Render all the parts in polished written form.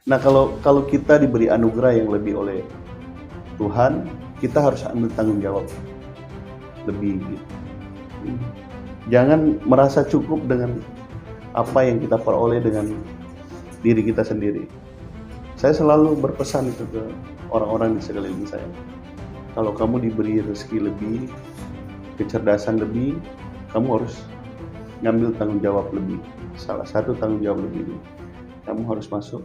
Nah, kalau kita diberi anugerah yang lebih oleh Tuhan, kita harus ambil tanggung jawab lebih gitu. Jangan merasa cukup dengan apa yang kita peroleh dengan diri kita sendiri. Saya selalu berpesan itu ke orang-orang di sekeliling saya. Kalau kamu diberi rezeki lebih, kecerdasan lebih, kamu harus ngambil tanggung jawab lebih. Salah satu tanggung jawab lebih, kamu harus masuk.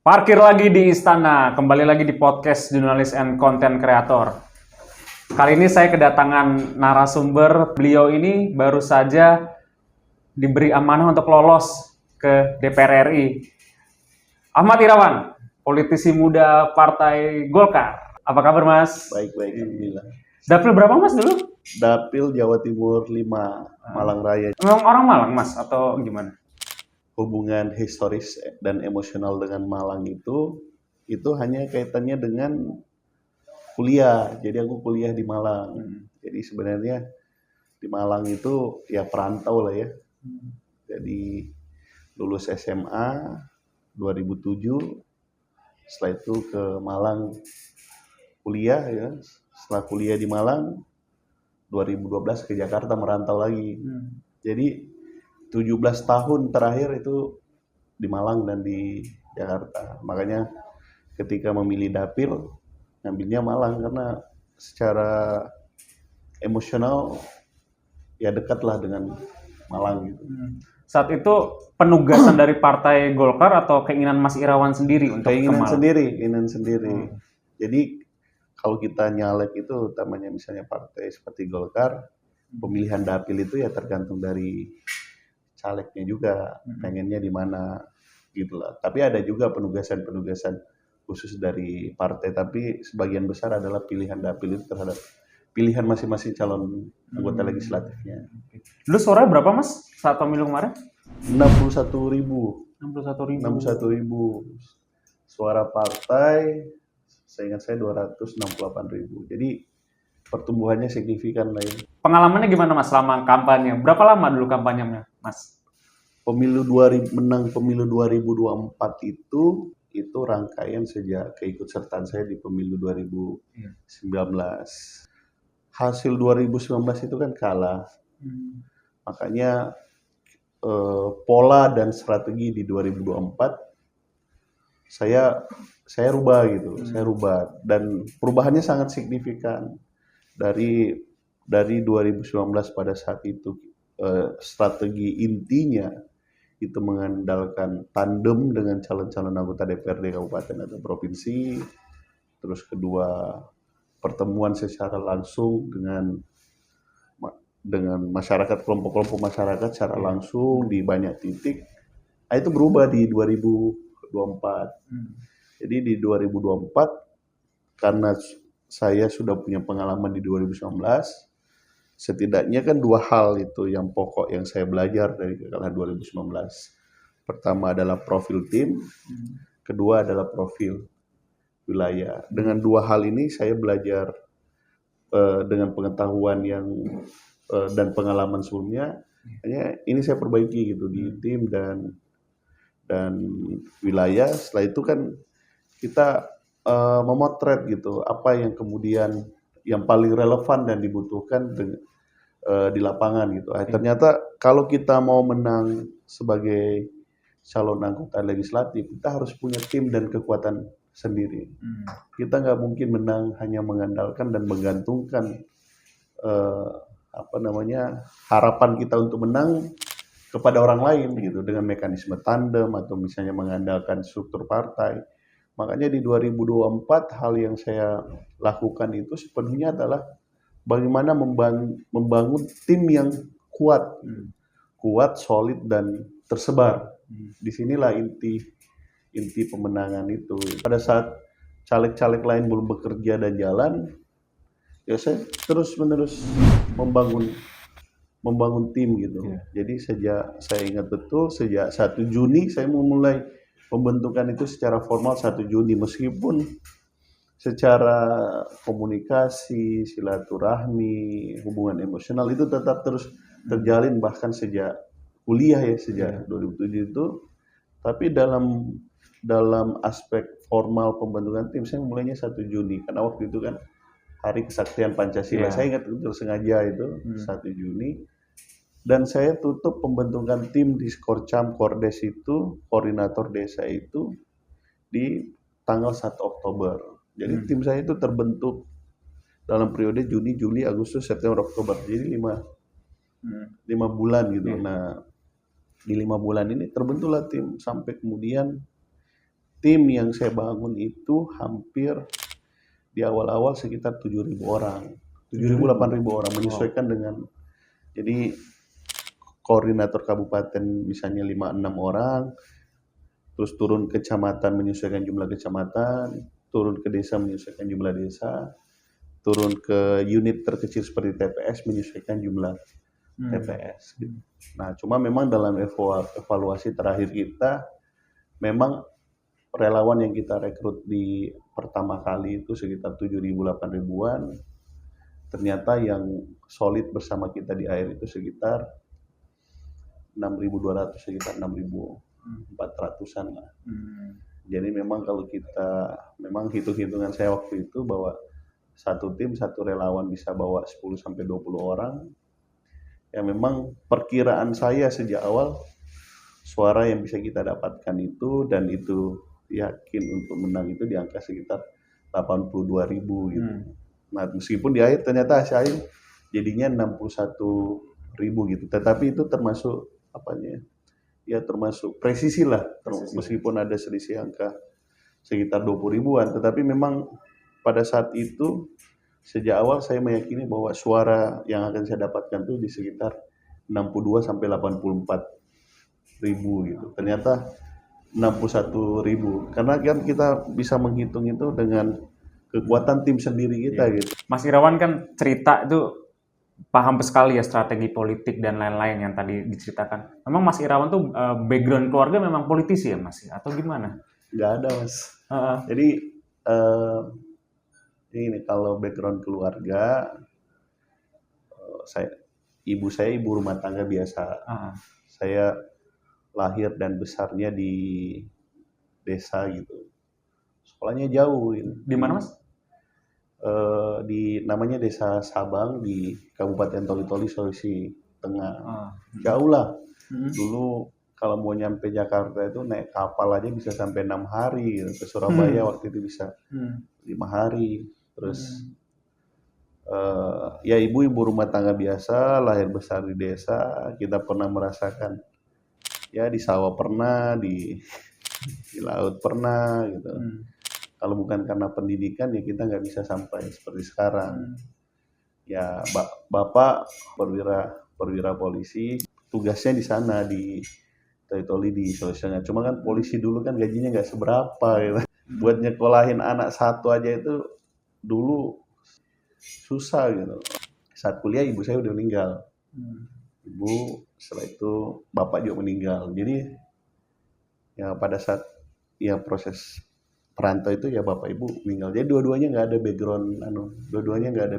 Parkir lagi di Istana, kembali lagi di podcast Jurnalis and Content Creator. Kali ini saya kedatangan narasumber, beliau ini baru saja diberi amanah untuk lolos ke DPR RI. Ahmad Irawan, politisi muda Partai Golkar. Apa kabar Mas? Baik-baik, alhamdulillah. Dapil berapa Mas dulu? Dapil Jawa Timur 5, Malang Raya. Memang orang Malang Mas atau gimana? Hubungan historis dan emosional dengan Malang itu hanya kaitannya dengan kuliah. Jadi aku kuliah di Malang. Jadi sebenarnya di Malang itu ya perantau lah ya. Jadi lulus SMA 2007, setelah itu ke Malang kuliah ya. Setelah kuliah di Malang 2012 ke Jakarta merantau lagi. Jadi 17 tahun terakhir itu di Malang dan di Jakarta. Makanya ketika memilih dapil, ngambilnya Malang karena secara emosional ya dekatlah dengan Malang gitu. Saat itu penugasan dari Partai Golkar atau keinginan Mas Irawan sendiri untuk ke Malang? Keinginan sendiri. Jadi kalau kita nyalek itu utamanya misalnya partai seperti Golkar, pemilihan dapil itu ya tergantung dari calegnya juga, pengennya di mana gitu lah. Tapi ada juga penugasan khusus dari partai, tapi sebagian besar adalah pilihan dapil itu terhadap pilihan masing-masing calon anggota legislatifnya. Dulu suara berapa Mas saat pemilu kemarin? 61.000. 61.000. Suara partai, seingat saya 268.000. Jadi pertumbuhannya signifikan lah ya. Pengalamannya gimana Mas selama kampanye? Berapa lama dulu kampanyenya Mas? Menang pemilu 2024 itu rangkaian sejak keikutsertaan saya di pemilu 2019. Hasil 2019 itu kan kalah. Makanya pola dan strategi di 2024 saya rubah gitu. Saya rubah dan perubahannya sangat signifikan dari 2019 pada saat itu. Strategi intinya itu mengandalkan tandem dengan calon-calon anggota DPRD kabupaten atau provinsi. Terus kedua, pertemuan secara langsung dengan masyarakat, kelompok-kelompok masyarakat secara langsung di banyak titik. Nah, itu berubah di 2024. Jadi di 2024 karena saya sudah punya pengalaman di 2019, setidaknya kan dua hal itu yang pokok yang saya belajar dari kekalahan 2019. Pertama adalah profil tim, kedua adalah profil wilayah. Dengan dua hal ini saya belajar dengan pengetahuan yang dan pengalaman sebelumnya. Hanya ini saya perbaiki gitu di tim dan wilayah. Setelah itu kan kita memotret gitu apa yang kemudian yang paling relevan dan dibutuhkan di lapangan gitu. Ternyata kalau kita mau menang sebagai calon anggota legislatif, kita harus punya tim dan kekuatan sendiri. Kita nggak mungkin menang hanya mengandalkan dan menggantungkan harapan kita untuk menang kepada orang lain gitu dengan mekanisme tandem atau misalnya mengandalkan struktur partai. Makanya di 2024 hal yang saya lakukan itu sepenuhnya adalah bagaimana membangun tim yang kuat, solid dan tersebar. Disinilah inti pemenangan itu. Pada saat caleg-caleg lain belum bekerja dan jalan, ya saya terus-menerus membangun membangun tim gitu. Iya. Jadi saya ingat betul sejak 1 Juni saya memulai pembentukan itu secara formal 1 Juni, meskipun secara komunikasi, silaturahmi, hubungan emosional itu tetap terus terjalin bahkan sejak kuliah ya, sejak 2007 itu. Tapi dalam aspek formal pembentukan tim saya mulainya 1 Juni karena waktu itu kan Hari Kesaktian Pancasila. Iya. Saya ingat betul sengaja itu 1 Juni. Dan saya tutup pembentukan tim di Skorcam Kordes itu, koordinator desa itu di tanggal 1 Oktober. Jadi tim saya itu terbentuk dalam periode Juni, Juli, Agustus, September, Oktober. Jadi 5 bulan gitu. Nah, di 5 bulan ini terbentuklah tim sampai kemudian tim yang saya bangun itu hampir di awal-awal sekitar 7.000 orang, 7.000 8.000 orang, menyesuaikan dengan, jadi koordinator kabupaten misalnya 5-6 orang, terus turun ke kecamatan menyesuaikan jumlah kecamatan, turun ke desa menyesuaikan jumlah desa, turun ke unit terkecil seperti TPS menyesuaikan jumlah TPS. Nah, cuma memang dalam evaluasi terakhir kita, memang relawan yang kita rekrut di pertama kali itu sekitar 7.000 8.000-an, ternyata yang solid bersama kita di akhir itu sekitar 6.200, sekitar 6.400-an lah. Jadi memang kalau kita, memang hitung-hitungan saya waktu itu bahwa satu tim, satu relawan bisa bawa 10-20 orang. Ya memang perkiraan saya sejak awal suara yang bisa kita dapatkan itu, dan itu yakin untuk menang itu di angka sekitar 82.000 gitu. Nah, meskipun di akhir ternyata hasil akhir jadinya 61.000 gitu. Tetapi itu termasuk apanya? Ya termasuk presisi lah. Meskipun ada selisih angka sekitar 20.000-an, tetapi memang pada saat itu sejak awal saya meyakini bahwa suara yang akan saya dapatkan itu di sekitar 62 sampai 84.000 gitu. Ternyata 61.000, karena kan kita bisa menghitung itu dengan kekuatan tim sendiri kita gitu. Mas Irawan kan cerita itu paham sekali ya strategi politik dan lain-lain yang tadi diceritakan. Memang Mas Irawan tuh background keluarga memang politisi ya Mas, atau gimana? Nggak ada Mas. Jadi ini kalau background keluarga, ibu saya ibu rumah tangga biasa. Saya lahir dan besarnya di desa gitu. Sekolahnya jauh. Di mana Mas? Di namanya Desa Sabang di Kabupaten Toli-Toli, Sulawesi Tengah. Jauh lah. Dulu kalau mau nyampe Jakarta itu naik kapal aja bisa sampai 6 hari. Ke Surabaya waktu itu bisa 5 hari. Terus ya ibu rumah tangga biasa, lahir besar di desa. Kita pernah merasakan, ya di sawah pernah, di laut pernah gitu. Kalau bukan karena pendidikan ya kita nggak bisa sampai seperti sekarang. Ya bapak perwira polisi, tugasnya di sana di Toli di Sulawesi Tengah. Cuma kan polisi dulu kan gajinya nggak seberapa gitu. Buat nyekolahin anak satu aja itu dulu susah gitu. Saat kuliah ibu saya udah meninggal. Ibu, setelah itu bapak juga meninggal. Jadi ya pada saat ya proses perantau itu ya bapak ibu meninggal. Jadi dua-duanya nggak ada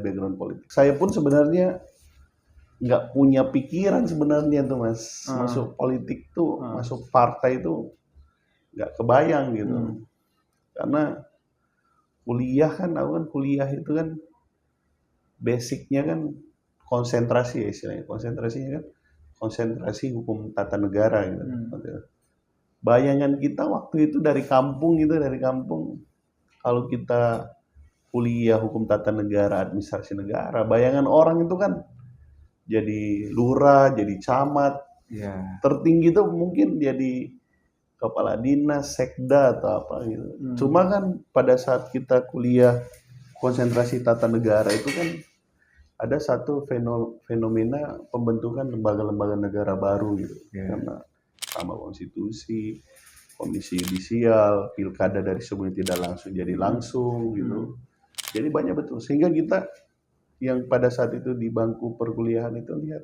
background politik. Saya pun sebenarnya nggak punya pikiran sebenarnya tuh Mas, masuk politik tuh, masuk partai itu nggak kebayang gitu. Karena kuliah kan, aku kan kuliah itu kan basicnya kan konsentrasi ya istilahnya. Konsentrasinya kan konsentrasi hukum tata negara gitu. Bayangan kita waktu itu dari kampung, kalau kita kuliah hukum tata negara, administrasi negara, bayangan orang itu kan jadi lurah, jadi camat, tertinggi itu mungkin jadi kepala dinas, sekda atau apa gitu. Cuma kan pada saat kita kuliah konsentrasi tata negara itu kan ada satu fenomena pembentukan lembaga-lembaga negara baru gitu. Karena sama konstitusi, komisi yudisial, pilkada dari sebelumnya tidak langsung jadi langsung gitu. Jadi banyak betul. Sehingga kita yang pada saat itu di bangku perkuliahan itu lihat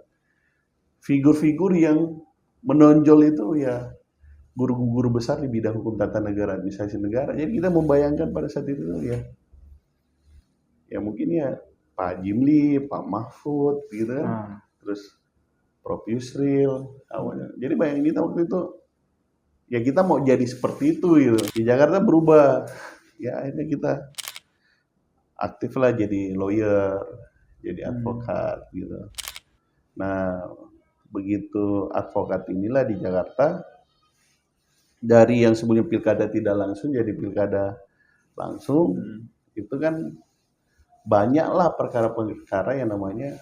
figur-figur yang menonjol itu ya guru-guru besar di bidang hukum tata negara, administrasi negara. Jadi kita membayangkan pada saat itu ya mungkin ya Pak Jimli, Pak Mahfud gitu kan. Terus Prof Yusril awalnya. Jadi bayangin kita waktu itu ya kita mau jadi seperti itu gitu. Di Jakarta berubah. Ya akhirnya kita aktif lah jadi lawyer, jadi advokat gitu. Nah, begitu advokat inilah di Jakarta, dari yang sebelumnya pilkada tidak langsung jadi pilkada langsung, itu kan banyaklah perkara-perkara yang namanya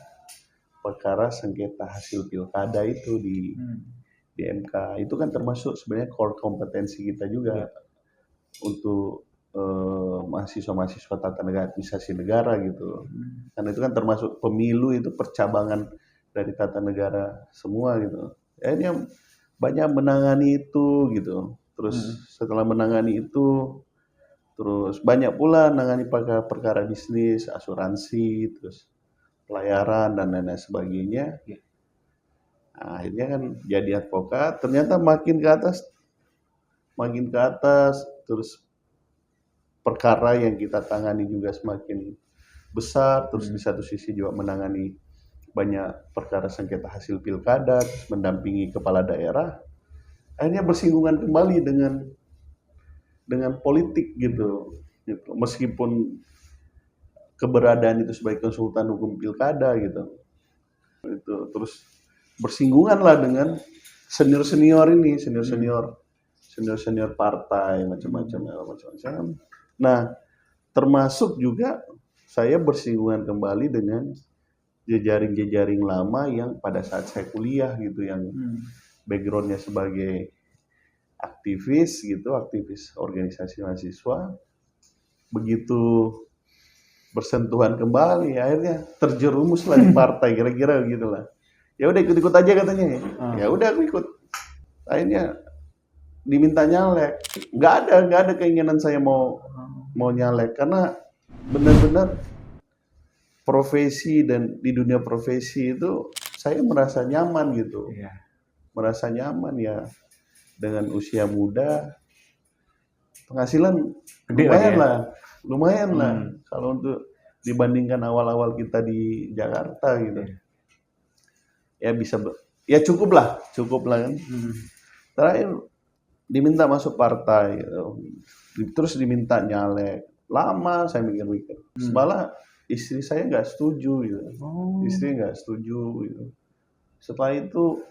perkara sengketa hasil pilkada itu di MK. Itu kan termasuk sebenarnya core kompetensi kita juga untuk mahasiswa-mahasiswa tata negara administrasi negara gitu. Karena itu kan termasuk pemilu itu percabangan dari tata negara semua gitu. Akhirnya banyak menangani itu gitu. Terus setelah menangani itu, terus banyak pula menangani perkara bisnis, asuransi, terus pelayaran dan lain-lain sebagainya. Nah, akhirnya kan jadi advokat. Ternyata makin ke atas, terus perkara yang kita tangani juga semakin besar. Terus di satu sisi juga menangani banyak perkara sengketa hasil pilkada, mendampingi kepala daerah. Akhirnya bersinggungan kembali dengan politik gitu. Meskipun keberadaan itu sebagai konsultan hukum pilkada gitu. Itu terus bersinggungan lah dengan senior partai macam-macam. Nah, termasuk juga saya bersinggungan kembali dengan jejaring lama yang pada saat saya kuliah gitu, yang backgroundnya sebagai aktivis gitu, aktivis organisasi mahasiswa. Begitu bersentuhan kembali, akhirnya terjerumus lah di partai, kira-kira gitulah. Ya udah ikut-ikut aja katanya. Ya udah aku ikut. Akhirnya diminta nyalek. Nggak ada keinginan saya mau nyalek, karena benar-benar profesi dan di dunia profesi itu saya merasa nyaman gitu. Merasa nyaman ya, dengan usia muda, penghasilan lumayan lah kalau untuk dibandingkan awal-awal kita di Jakarta gitu. Ya bisa ya cukup lah kan. Terakhir diminta masuk partai gitu. Terus diminta nyalek. Lama saya mikir-mikir. Malah istri saya nggak setuju gitu. Istri nggak setuju gitu. Setelah itu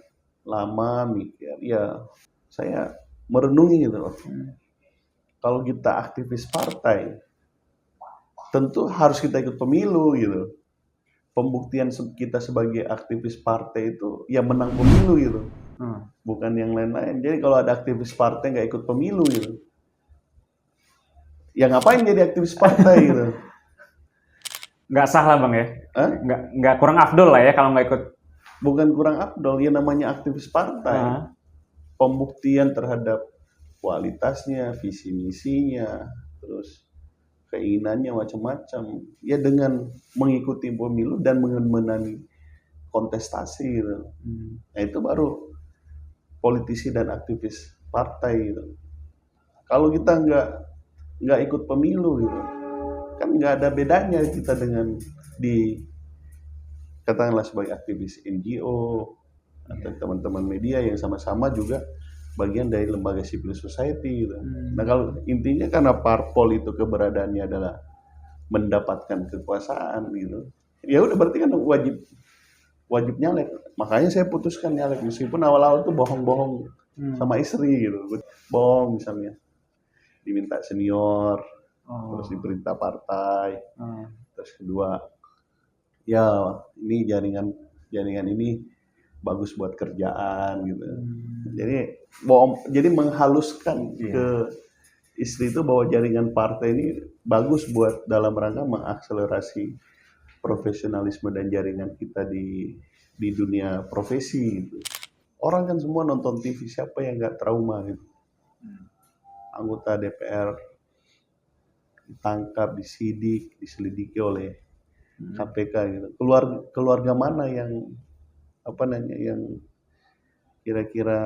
lama mikir, ya saya merenungi gitu loh. Kalau kita aktivis partai, tentu harus kita ikut pemilu gitu. Pembuktian kita sebagai aktivis partai itu ya menang pemilu gitu, bukan yang lain-lain. Jadi kalau ada aktivis partai nggak ikut pemilu gitu, ya ngapain jadi aktivis partai gitu? Nggak sah lah bang ya? Nggak kurang afdol lah ya kalau nggak ikut. Bukan kurang afdol, ya namanya aktivis partai. Pembuktian terhadap kualitasnya, visi misinya, terus keinginannya macam-macam. Ya dengan mengikuti pemilu dan mengenani kontestasi gitu. Nah itu baru politisi dan aktivis partai gitu. Kalau kita nggak ikut pemilu gitu, kan nggak ada bedanya kita dengan katakanlah sebagai aktivis NGO atau teman-teman media yang sama-sama juga bagian dari lembaga civil society gitu. Nah kalau intinya karena parpol itu keberadaannya adalah mendapatkan kekuasaan gitu, ya udah berarti kan wajib nyalek. Makanya saya putuskan nyalek, meskipun awal-awal tuh bohong-bohong sama istri gitu, bohong misalnya diminta senior, terus diperintah partai, terus kedua ya ini jaringan ini bagus buat kerjaan gitu. Jadi menghaluskan ke istri itu bahwa jaringan partai ini bagus buat dalam rangka mengakselerasi profesionalisme dan jaringan kita di dunia profesi gitu. Orang kan semua nonton TV, siapa yang nggak trauma gitu. Anggota DPR ditangkap, diselidiki oleh KPK gitu. Keluarga mana yang apa namanya yang kira-kira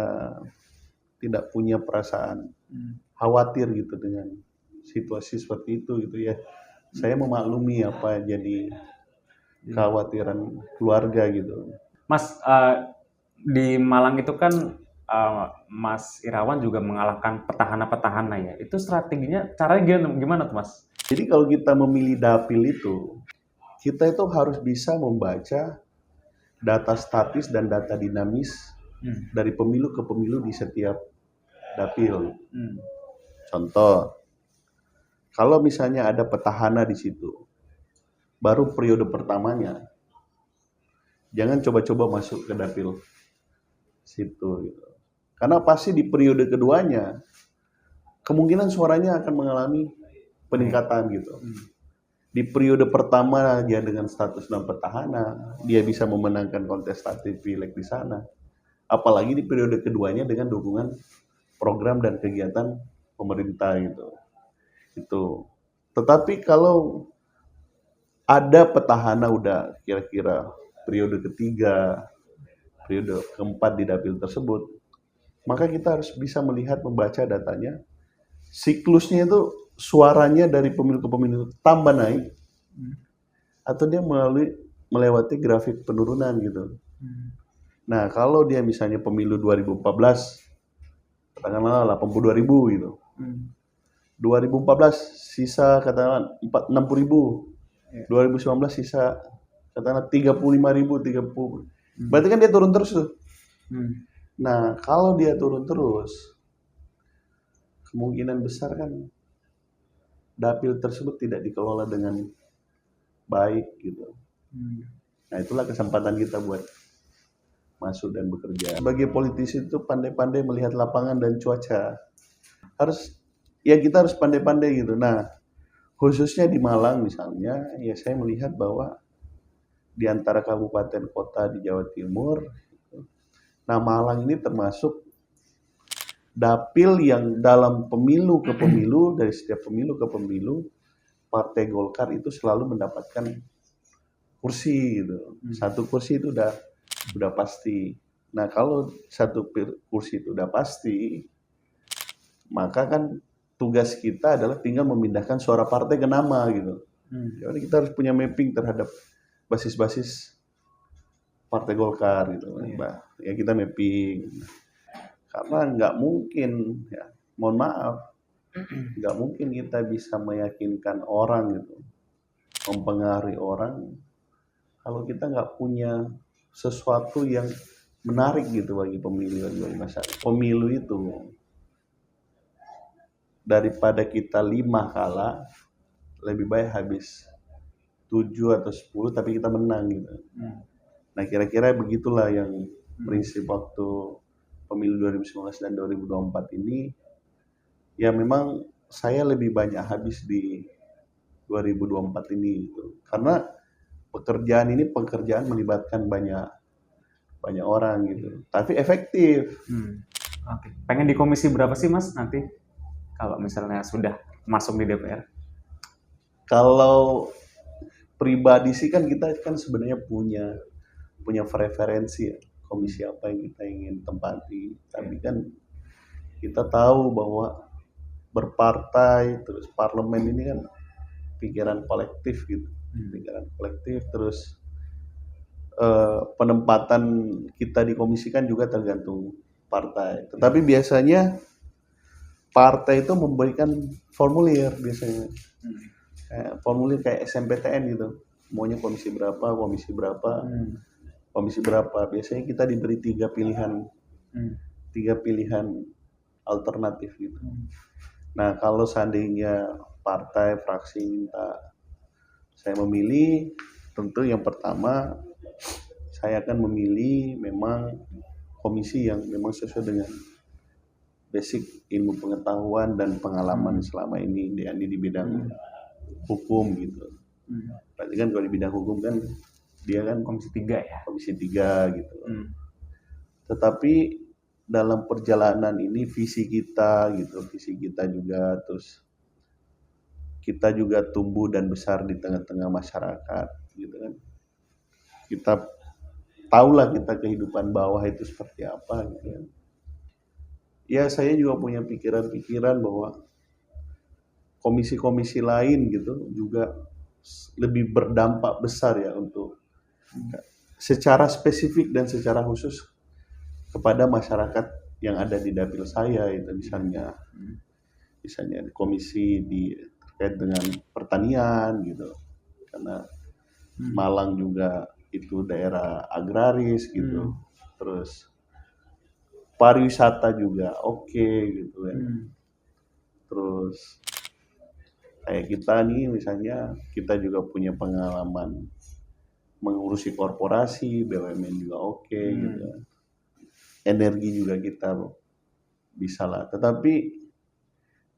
tidak punya perasaan khawatir gitu dengan situasi seperti itu gitu ya. Saya memaklumi apa jadi kekhawatiran keluarga gitu. Mas, di Malang itu kan Mas Irawan juga mengalahkan petahana-petahana ya. Itu strateginya, caranya gimana tuh Mas? Jadi kalau kita memilih dapil itu, kita itu harus bisa membaca data statis dan data dinamis dari pemilu ke pemilu di setiap dapil. Contoh, kalau misalnya ada petahana di situ, baru periode pertamanya, jangan coba-coba masuk ke dapil situ. Gitu. Karena pasti di periode keduanya, kemungkinan suaranya akan mengalami peningkatan gitu. Di periode pertama dia dengan status non petahana, dia bisa memenangkan kontestatif pileg di sana. Apalagi di periode keduanya dengan dukungan program dan kegiatan pemerintah gitu. Itu. Tetapi kalau ada petahana udah kira-kira periode ketiga, periode keempat di dapil tersebut, maka kita harus bisa melihat membaca datanya. Siklusnya itu suaranya dari pemilu ke pemilu tambah naik atau dia melewati grafik penurunan gitu. Nah, kalau dia misalnya pemilu 2014 katakanlah 82.000 gitu. 2014 sisa katakanlah 60.000. 2019 sisa katakanlah 35.000, 30. Berarti kan dia turun terus tuh. Nah, kalau dia turun terus, kemungkinan besar kan dapil tersebut tidak dikelola dengan baik gitu. Nah, itulah kesempatan kita buat masuk dan bekerja. Sebagai politisi itu pandai-pandai melihat lapangan dan cuaca. Kita harus pandai-pandai gitu. Nah, khususnya di Malang misalnya, ya saya melihat bahwa di antara kabupaten kota di Jawa Timur, nah Malang ini termasuk dapil yang dalam pemilu ke pemilu, dari setiap pemilu ke pemilu, Partai Golkar itu selalu mendapatkan kursi gitu. Satu kursi itu udah pasti. Nah, kalau satu kursi itu udah pasti, maka kan tugas kita adalah tinggal memindahkan suara partai ke nama gitu. Jadi kita harus punya mapping terhadap basis-basis Partai Golkar gitu. Ya kita mapping. Karena nggak mungkin, ya, mohon maaf, nggak mungkin kita bisa meyakinkan orang gitu, mempengaruhi orang kalau kita nggak punya sesuatu yang menarik gitu bagi pemilih, bagi masyarakat. Pemilu itu daripada kita 5 kalah, lebih baik habis 7 atau 10 tapi kita menang gitu. Nah, kira-kira begitulah yang prinsip waktu pemilu 2019 dan 2024 ini. Ya memang saya lebih banyak habis di 2024 ini gitu. Karena pekerjaan melibatkan banyak orang gitu. Tapi efektif. Oke. Pengen di komisi berapa sih Mas nanti kalau misalnya sudah masuk di DPR? Kalau pribadi sih kan kita kan sebenarnya punya preferensi ya, komisi apa yang kita ingin tempati. Tapi kan kita tahu bahwa berpartai terus parlemen ini kan pikiran kolektif gitu. Pikiran kolektif terus penempatan kita di komisi kan juga tergantung partai. Tetapi biasanya partai itu memberikan formulir biasanya. Formulir kayak SMPTN gitu. Maunya komisi berapa, komisi berapa. Komisi berapa. Biasanya kita diberi 3 pilihan. 3 pilihan alternatif gitu. Nah, kalau seandainya partai fraksi minta saya memilih, tentu yang pertama saya akan memilih memang komisi yang memang sesuai dengan basic ilmu pengetahuan dan pengalaman selama ini di bidang hukum gitu. Berarti kan kalau di bidang hukum kan dia kan komisi 3 ya. Komisi 3 gitu. Tetapi dalam perjalanan ini visi kita juga, terus kita juga tumbuh dan besar di tengah-tengah masyarakat gitu kan. Kita tahulah kita kehidupan bawah itu seperti apa gitu ya. Ya saya juga punya pikiran-pikiran bahwa komisi-komisi lain gitu juga lebih berdampak besar ya untuk secara spesifik dan secara khusus kepada masyarakat yang ada di dapil saya itu misalnya komisi terkait dengan pertanian gitu karena Malang juga itu daerah agraris gitu terus pariwisata juga oke gitu ya terus kayak kita nih misalnya kita juga punya pengalaman mengurusi korporasi BUMN juga oke gitu energi juga kita bisa lah tetapi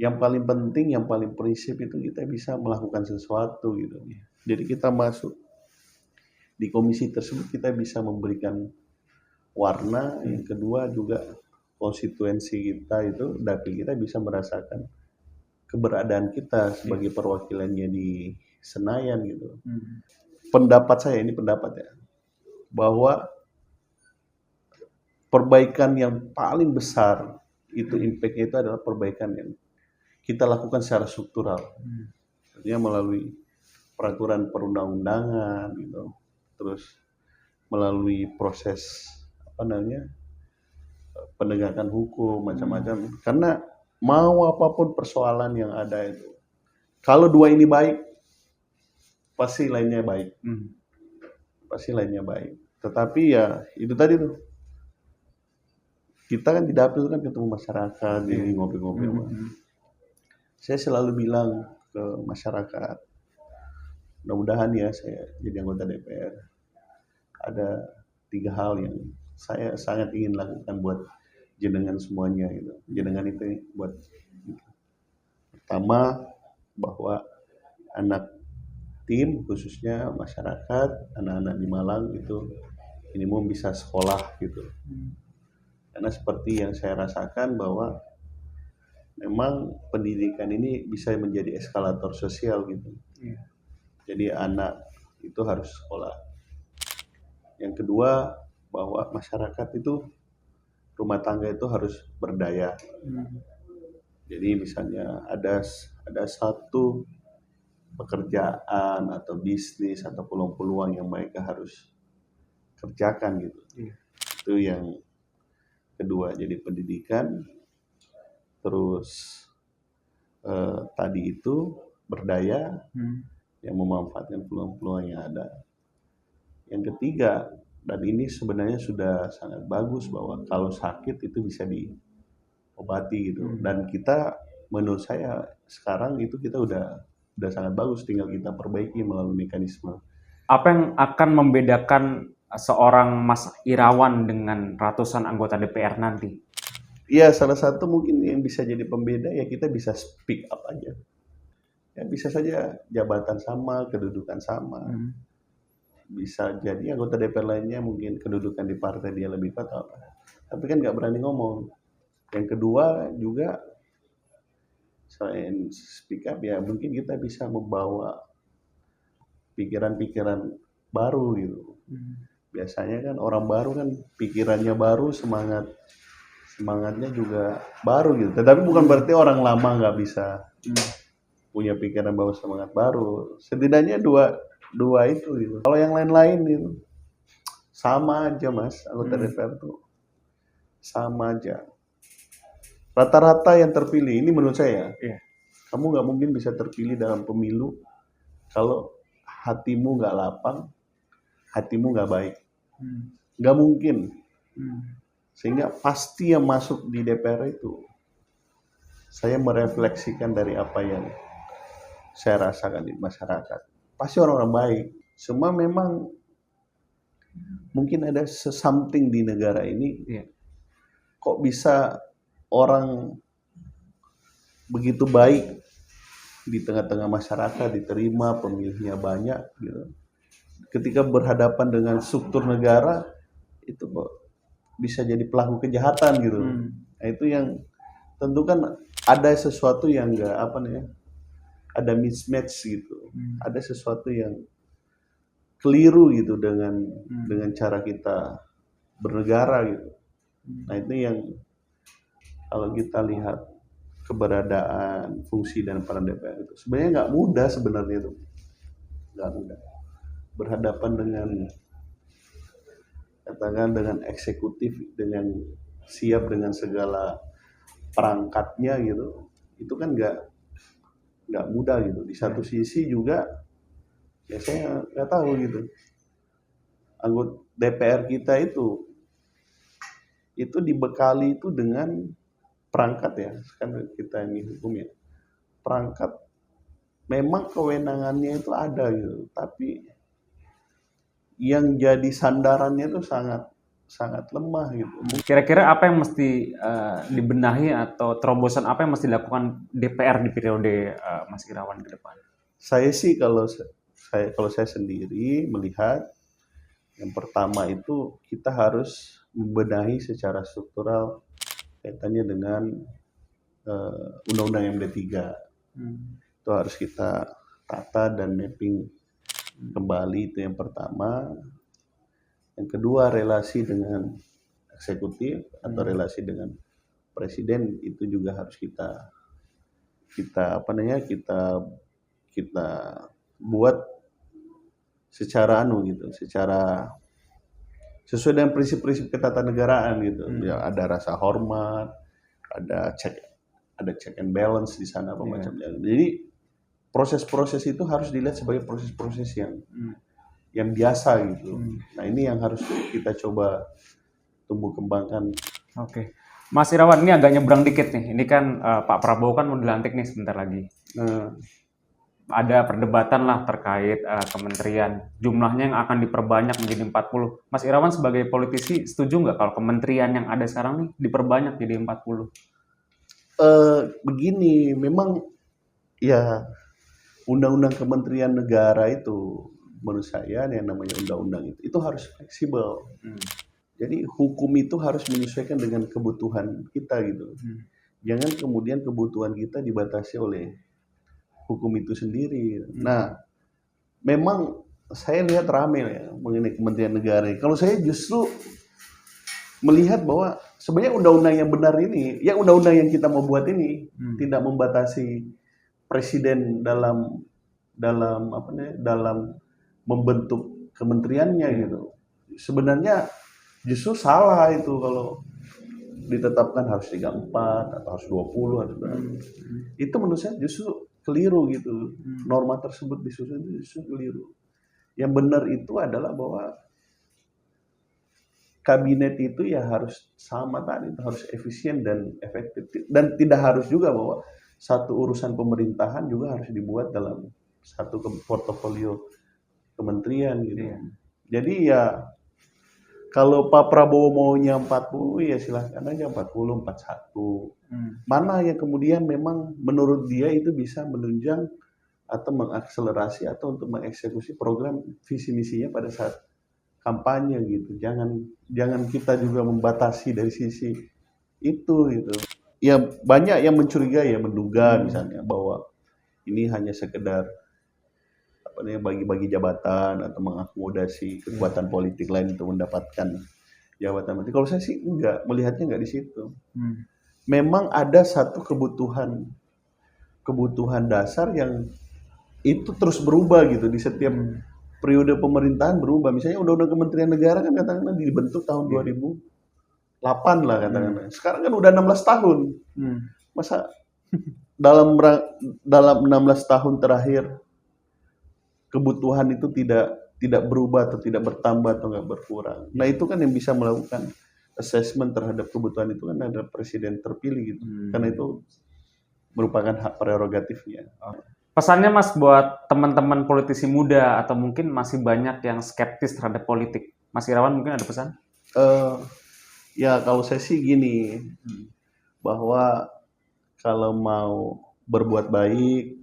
yang paling penting yang paling prinsip itu kita bisa melakukan sesuatu gitu jadi kita masuk di komisi tersebut kita bisa memberikan warna yang kedua juga konstituensi kita itu dapil kita bisa merasakan keberadaan kita sebagai perwakilannya di Senayan gitu. Pendapat saya ini pendapat ya bahwa perbaikan yang paling besar itu impact-nya itu adalah perbaikan yang kita lakukan secara struktural. Artinya melalui peraturan perundang-undangan gitu. Terus melalui proses penegakan hukum macam-macam. Karena mau apapun persoalan yang ada itu kalau dua ini baik pasti lainnya baik. Pasti lainnya baik. Tetapi ya itu tadi tuh kita kan di dapil kan ketemu masyarakat ini ngopi-ngopi. Saya selalu bilang ke masyarakat, mudah-mudahan ya saya jadi anggota DPR ada 3 hal yang saya sangat ingin lakukan buat jenengan semuanya gitu. Jenengan itu buat gitu. Pertama bahwa anak tim khususnya masyarakat anak-anak di Malang itu minimum bisa sekolah gitu. Karena seperti yang saya rasakan bahwa memang pendidikan ini bisa menjadi eskalator sosial gitu. Jadi anak itu harus sekolah. Yang kedua bahwa masyarakat itu rumah tangga itu harus berdaya. Jadi misalnya ada satu pekerjaan atau bisnis atau peluang-peluang yang mereka harus kerjakan gitu. Itu yang kedua. Jadi pendidikan terus tadi itu berdaya yang memanfaatkan peluang-peluang yang ada. Yang ketiga dan ini sebenarnya sudah sangat bagus bahwa kalau sakit itu bisa diobati gitu. Dan kita menurut saya sekarang itu kita udah sangat bagus tinggal kita perbaiki melalui mekanisme. Apa yang akan membedakan seorang Mas Irawan dengan ratusan anggota DPR nanti? Ya salah satu mungkin yang bisa jadi pembeda ya kita bisa speak up aja. Ya bisa saja jabatan sama, kedudukan sama. Bisa jadi anggota DPR lainnya mungkin kedudukan di partai dia lebih kuat apa. Tapi kan nggak berani ngomong. Yang kedua juga selain speak up ya mungkin kita bisa membawa pikiran-pikiran baru gitu. Biasanya kan orang baru kan pikirannya baru, semangatnya juga baru gitu. Tetapi bukan berarti orang lama nggak bisa punya pikiran baru, semangat baru. Setidaknya dua itu gitu. Kalau yang lain-lain itu sama aja mas, anggota DPR tuh sama aja. Rata-rata yang terpilih ini menurut saya, kamu nggak mungkin bisa terpilih dalam pemilu kalau hatimu nggak lapang, hatimu nggak baik, nggak mungkin. Sehingga pasti yang masuk di DPR itu, saya merefleksikan dari apa yang saya rasakan di masyarakat. Pasti orang-orang baik. Cuma memang mungkin ada something di negara ini, kok bisa orang begitu baik di tengah-tengah masyarakat diterima pemilihnya banyak gitu. Ketika berhadapan dengan struktur negara itu kok bisa jadi pelaku kejahatan gitu. Nah itu yang tentu kan ada sesuatu yang ada mismatch gitu. Ada sesuatu yang keliru gitu dengan cara kita bernegara gitu. Nah itu yang kalau kita lihat keberadaan fungsi dan peran DPR itu sebenarnya nggak mudah sebenarnya itu, nggak mudah berhadapan dengan katakan dengan eksekutif dengan siap dengan segala perangkatnya gitu, itu kan nggak mudah gitu. Di satu sisi juga ya saya nggak tahu gitu, anggota DPR kita itu dibekali itu dengan perangkat ya, kan kita ini hukum ya, perangkat memang kewenangannya itu ada gitu, tapi yang jadi sandarannya itu sangat sangat lemah gitu. Kira-kira apa yang mesti dibenahi atau terobosan apa yang mesti dilakukan DPR di periode Mas Irawan ke depan? Saya sih kalau saya sendiri melihat yang pertama itu kita harus membenahi secara struktural kaitannya dengan Undang-Undang MD3. Itu harus kita tata dan mapping kembali, itu yang pertama. Yang kedua, relasi dengan eksekutif atau relasi dengan presiden itu juga harus kita buat secara secara sesuai dengan prinsip-prinsip ketatanegaraan gitu. Ya, ada rasa hormat, ada check and balance di sana apa macamnya. Jadi proses-proses itu harus dilihat sebagai proses-proses yang biasa gitu. Nah ini yang harus kita coba tumbuh kembangkan. Oke. Mas Irawan, ini agak nyebrang dikit nih. Ini kan Pak Prabowo kan mau dilantik nih sebentar lagi. Ada perdebatan lah terkait kementerian. Jumlahnya yang akan diperbanyak menjadi 40. Mas Irawan sebagai politisi setuju nggak kalau kementerian yang ada sekarang nih diperbanyak jadi 40? Begini, memang ya undang-undang kementerian negara itu menurut saya yang namanya undang-undang itu harus fleksibel. Jadi hukum itu harus menyesuaikan dengan kebutuhan kita gitu. Jangan kemudian kebutuhan kita dibatasi oleh hukum itu sendiri. Nah, memang saya lihat rame ya mengenai Kementerian Negara. Kalau saya justru melihat bahwa sebenarnya undang-undang yang benar ini, ya undang-undang yang kita mau buat ini tidak membatasi presiden dalam membentuk kementeriannya gitu. Sebenarnya justru salah itu kalau ditetapkan harus 34 atau harus 20 atau itu menurut saya justru keliru gitu. Norma tersebut disusun itu justru keliru. Yang benar itu adalah bahwa kabinet itu ya harus sama tadi, harus efisien dan efektif, dan tidak harus juga bahwa satu urusan pemerintahan juga harus dibuat dalam satu portofolio kementerian gitu. Jadi ya kalau Pak Prabowo maunya 40 ya silahkan aja 40, 41. Mana yang kemudian memang menurut dia itu bisa menunjang atau mengakselerasi atau untuk mengeksekusi program visi misinya pada saat kampanye gitu. Jangan kita juga membatasi dari sisi itu gitu. Ya banyak yang mencurigai ya, menduga misalnya bahwa ini hanya sekedar bagi-bagi jabatan atau mengakomodasi kekuatan politik lain untuk mendapatkan jabatan menteri. Kalau saya sih melihatnya enggak di situ. Memang ada satu kebutuhan dasar yang itu terus berubah gitu di setiap periode pemerintahan berubah. Misalnya Undang-Undang Kementerian Negara kan katakanlah dibentuk tahun 2008 lah katakanlah. Sekarang kan udah 16 tahun. Masa dalam 16 tahun terakhir kebutuhan itu tidak berubah atau tidak bertambah atau nggak berkurang. Nah itu kan yang bisa melakukan assessment terhadap kebutuhan itu kan ada presiden terpilih gitu. Karena itu merupakan hak prerogatifnya. Pesannya Mas buat teman-teman politisi muda atau mungkin masih banyak yang skeptis terhadap politik. Mas Irawan mungkin ada pesan? Ya kalau saya sih gini, bahwa kalau mau berbuat baik,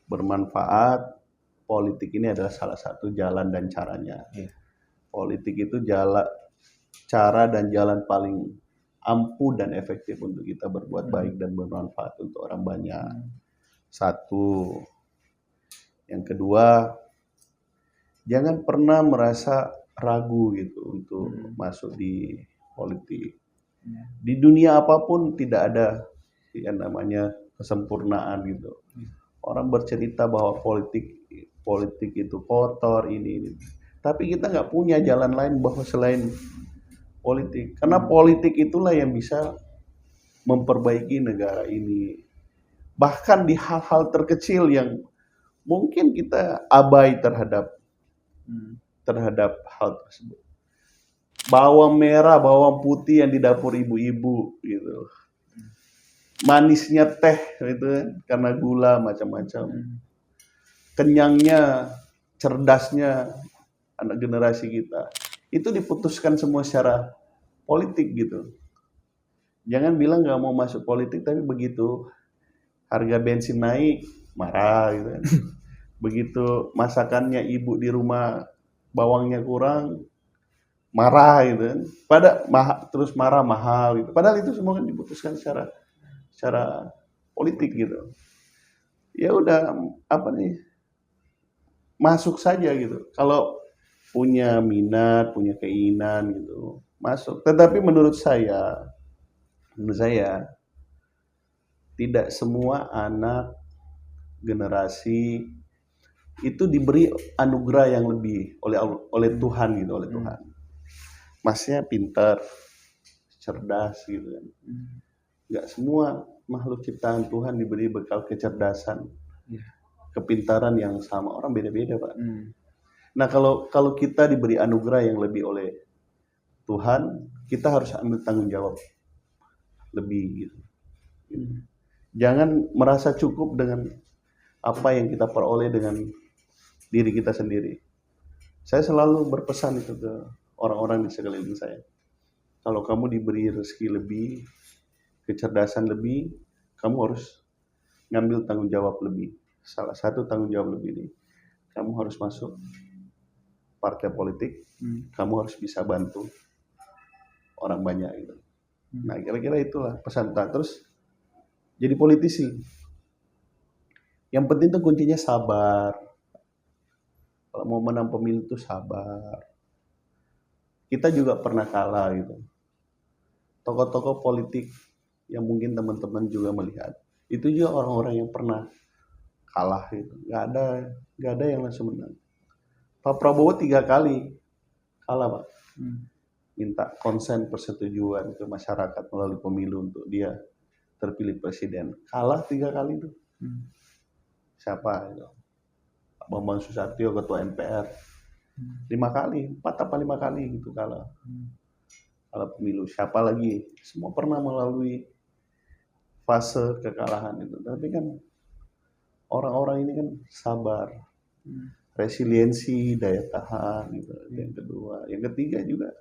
bermanfaat, politik ini adalah salah satu jalan dan caranya. Politik itu cara dan jalan paling ampuh dan efektif untuk kita berbuat baik dan bermanfaat untuk orang banyak. Satu. Yang kedua, Jangan pernah merasa ragu gitu untuk masuk di politik. Di dunia apapun tidak ada yang namanya kesempurnaan gitu. Orang bercerita bahwa politik itu kotor ini. Tapi kita nggak punya jalan lain bahwa selain politik. Karena politik itulah yang bisa memperbaiki negara ini. Bahkan di hal-hal terkecil yang mungkin kita abai terhadap hal tersebut. Bawang merah, bawang putih yang di dapur ibu-ibu gitu. Manisnya teh gitu kan, karena gula macam-macam. Kenyangnya, cerdasnya anak generasi kita. Itu diputuskan semua secara politik gitu. Jangan bilang nggak mau masuk politik tapi begitu harga bensin naik marah gitu kan. Begitu masakannya ibu di rumah bawangnya kurang marah gitu kan. Terus marah mahal gitu. Padahal itu semua kan diputuskan secara politik gitu. Ya udah masuk saja gitu. Kalau punya minat, punya keinginan gitu, masuk. Tetapi menurut saya tidak semua anak generasi itu diberi anugerah yang lebih oleh Tuhan gitu, oleh Tuhan. Masnya pintar, cerdas gitu kan. Nggak semua makhluk ciptaan Tuhan diberi bekal kecerdasan, kepintaran yang sama. Orang beda-beda, Pak. Nah, kalau kita diberi anugerah yang lebih oleh Tuhan, kita harus ambil tanggung jawab lebih gitu. Jangan merasa cukup dengan apa yang kita peroleh dengan diri kita sendiri. Saya selalu berpesan itu ke orang-orang di sekeliling saya. Kalau kamu diberi rezeki lebih, kecerdasan lebih, kamu harus ngambil tanggung jawab lebih. Salah satu tanggung jawab lebih ini, kamu harus masuk partai politik, kamu harus bisa bantu orang banyak gitu. Nah, kira-kira itulah pesan kita. Terus jadi politisi. Yang penting tuh kuncinya sabar. Kalau mau menang pemilu itu sabar. Kita juga pernah kalah gitu. Tokoh-tokoh politik yang mungkin teman-teman juga melihat, itu juga orang-orang yang pernah kalah gitu. Gak ada yang langsung menang. Pak Prabowo 3 kali kalah, Pak. Minta konsen persetujuan ke masyarakat melalui pemilu untuk dia terpilih presiden. Kalah 3 kali itu. Siapa itu? Pak Bambang Susatyo, ketua MPR. 5 kali, 4 apa 5 kali gitu kalah. Kalah pemilu. Siapa lagi? Semua pernah melalui fase kekalahan itu. Tapi kan orang-orang ini kan sabar. Resiliensi, daya tahan gitu. Yang kedua, yang ketiga juga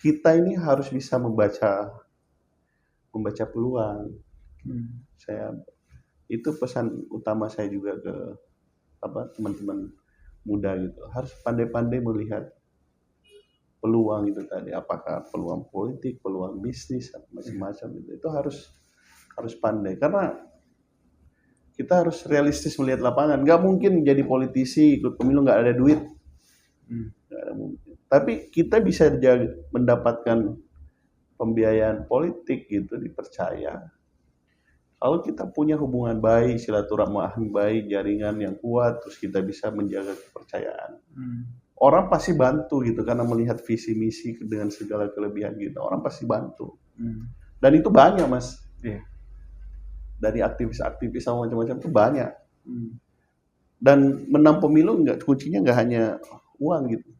kita ini harus bisa membaca peluang. Itu pesan utama saya juga ke teman-teman muda gitu. Harus pandai-pandai melihat peluang itu tadi, apakah peluang politik, peluang bisnis, macam-macam itu. Itu harus pandai karena kita harus realistis melihat lapangan. Nggak mungkin jadi politisi ikut pemilu nggak ada duit. Nggak ada mungkin. Tapi kita bisa mendapatkan pembiayaan politik gitu, dipercaya. Kalau kita punya hubungan baik, silaturahmi baik, jaringan yang kuat, terus kita bisa menjaga kepercayaan. Orang pasti bantu gitu karena melihat visi misi dengan segala kelebihan kita. Orang pasti bantu. Dan itu banyak, Mas. Dari aktivis-aktivis sama macam-macam itu banyak. Dan menang pemilu kuncinya nggak hanya uang gitu.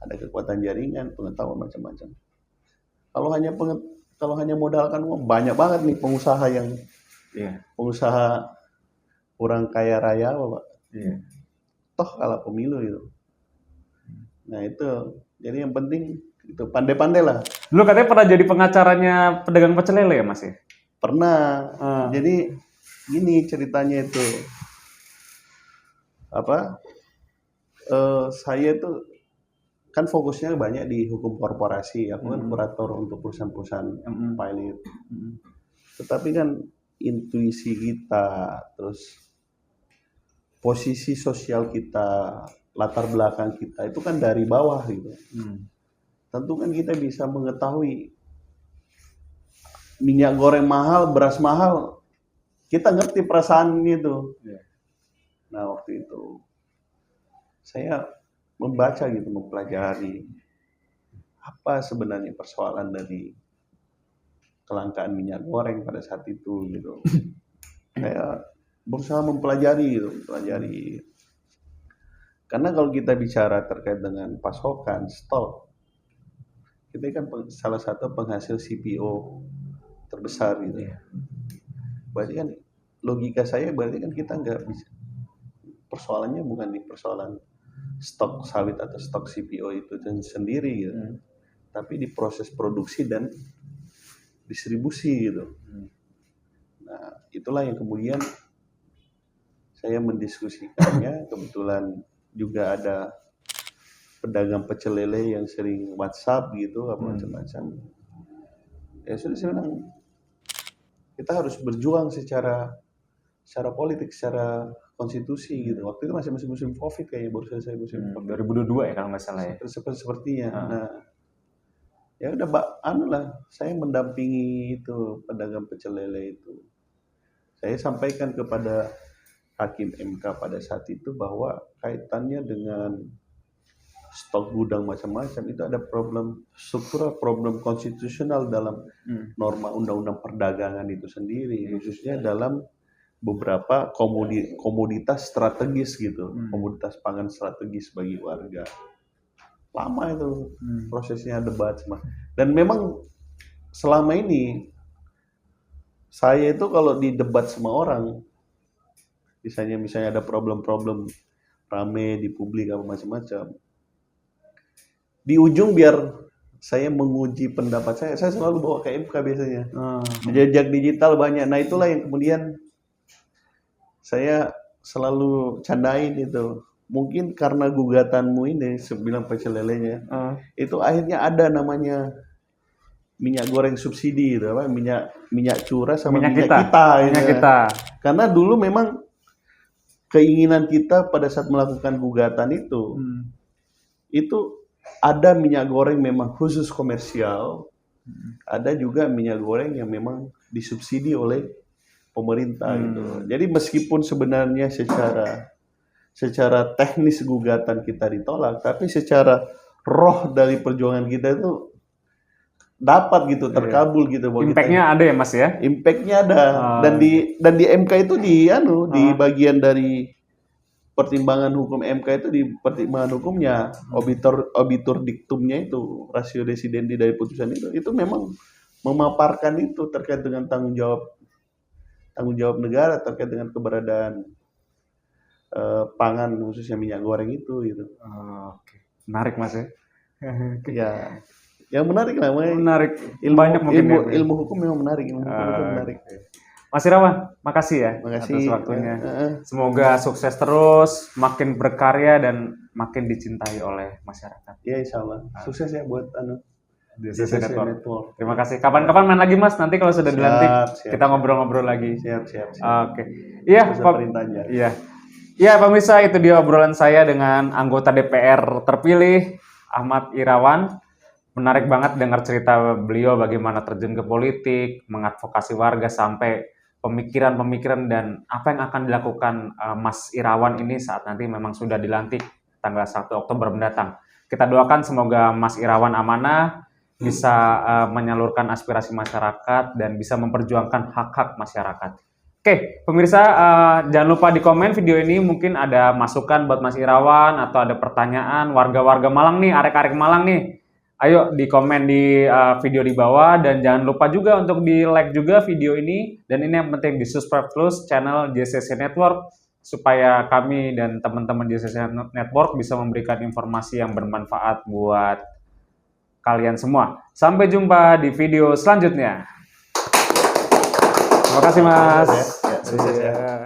Ada kekuatan jaringan, pengetahuan macam-macam. Kalau hanya modalkan uang, banyak banget nih pengusaha yang pengusaha orang kaya raya, Pak. Toh kalah pemilu itu. Nah itu, jadi yang penting itu pandai-pandai lah. Dulu katanya pernah jadi pengacaranya pedagang pecel lele ya, Mas ya? Pernah. Jadi gini ceritanya itu. Saya itu kan fokusnya banyak di hukum korporasi. Aku kan kurator untuk perusahaan-perusahaan pilot. Tetapi kan intuisi kita, terus posisi sosial kita, latar belakang kita itu kan dari bawah gitu. Tentu kan kita bisa mengetahui minyak goreng mahal, beras mahal, kita ngerti perasaan itu. Nah waktu itu saya membaca gitu, mempelajari apa sebenarnya persoalan dari kelangkaan minyak goreng pada saat itu gitu. Saya berusaha mempelajari gitu, karena kalau kita bicara terkait dengan pasokan, stok, kita kan salah satu penghasil CPO terbesar gitu. Berarti kan logika saya berarti kan kita nggak bisa, persoalannya bukan di persoalan stok sawit atau stok CPO itu sendiri gitu, tapi di proses produksi dan distribusi gitu. Nah itulah yang kemudian saya mendiskusikannya. Kebetulan juga ada pedagang pecel lele yang sering WhatsApp gitu, apa macam-macam. Ya sudah, saya bilang kita harus berjuang secara politik, secara konstitusi gitu. Waktu itu masih musim COVID kayaknya, baru selesai musim COVID. 2022 ya kalau nggak salah ya. Sepertinya. Nah, ya udah saya mendampingi itu pedagang pecel lele itu. Saya sampaikan kepada Hakim MK pada saat itu bahwa kaitannya dengan stok gudang macam-macam itu ada problem struktural, problem konstitusional dalam norma undang-undang perdagangan itu sendiri, khususnya dalam beberapa komoditas strategis gitu, komoditas pangan strategis bagi warga. Lama itu prosesnya, debat semua. Dan memang selama ini saya itu kalau di debat sama orang, misalnya ada problem-problem rame di publik apa macam-macam, di ujung biar saya menguji pendapat saya selalu bawa ke MK biasanya. Jejak digital banyak. Nah itulah yang kemudian saya selalu candain itu. Mungkin karena gugatanmu ini, bilang pecel lelenya, itu akhirnya ada namanya minyak goreng subsidi gitu, apa minyak curah sama minyak kita. Karena dulu memang keinginan kita pada saat melakukan gugatan itu ada minyak goreng memang khusus komersial, ada juga minyak goreng yang memang disubsidi oleh pemerintah gitu. Jadi meskipun sebenarnya secara teknis gugatan kita ditolak, tapi secara roh dari perjuangan kita itu dapat gitu, terkabul gitu. Impact-nya ada ya Mas ya? Impact-nya ada. Dan di MK itu di bagian dari pertimbangan hukum MK itu, di pertimbangan hukumnya obitur dictumnya itu, rasio desidendi dari putusan itu memang memaparkan itu terkait dengan tanggung jawab negara terkait dengan keberadaan pangan khususnya minyak goreng itu gitu. Oke. Menarik Mas ya. Ya. Yang menarik lah, menarik. Ilmu hukum memang menarik, menarik. Mas Irawan, makasih ya atas waktunya. Semoga sukses terus, makin berkarya dan makin dicintai oleh masyarakat. Ya Insya Allah. Sukses ya buat JCC Network. Terima kasih. Kapan-kapan main lagi Mas, nanti kalau sudah dilantik kita ngobrol-ngobrol lagi. Siap. Oke. Iya. Ya pemirsa, itu dia obrolan saya dengan anggota DPR terpilih Ahmad Irawan. Menarik banget dengar cerita beliau bagaimana terjun ke politik, mengadvokasi warga sampai pemikiran-pemikiran dan apa yang akan dilakukan Mas Irawan ini saat nanti memang sudah dilantik tanggal 1 Oktober mendatang. Kita doakan semoga Mas Irawan amanah, bisa menyalurkan aspirasi masyarakat dan bisa memperjuangkan hak-hak masyarakat. Oke, pemirsa, jangan lupa di komen video ini, mungkin ada masukan buat Mas Irawan atau ada pertanyaan warga-warga Malang nih, arek-arek Malang nih. Ayo di komen di video di bawah, dan jangan lupa juga untuk di like juga video ini, dan ini yang penting di subscribe terus channel JCC Network supaya kami dan teman-teman JCC Network bisa memberikan informasi yang bermanfaat buat kalian semua. Sampai jumpa di video selanjutnya. Terima kasih Mas. Sukses ya.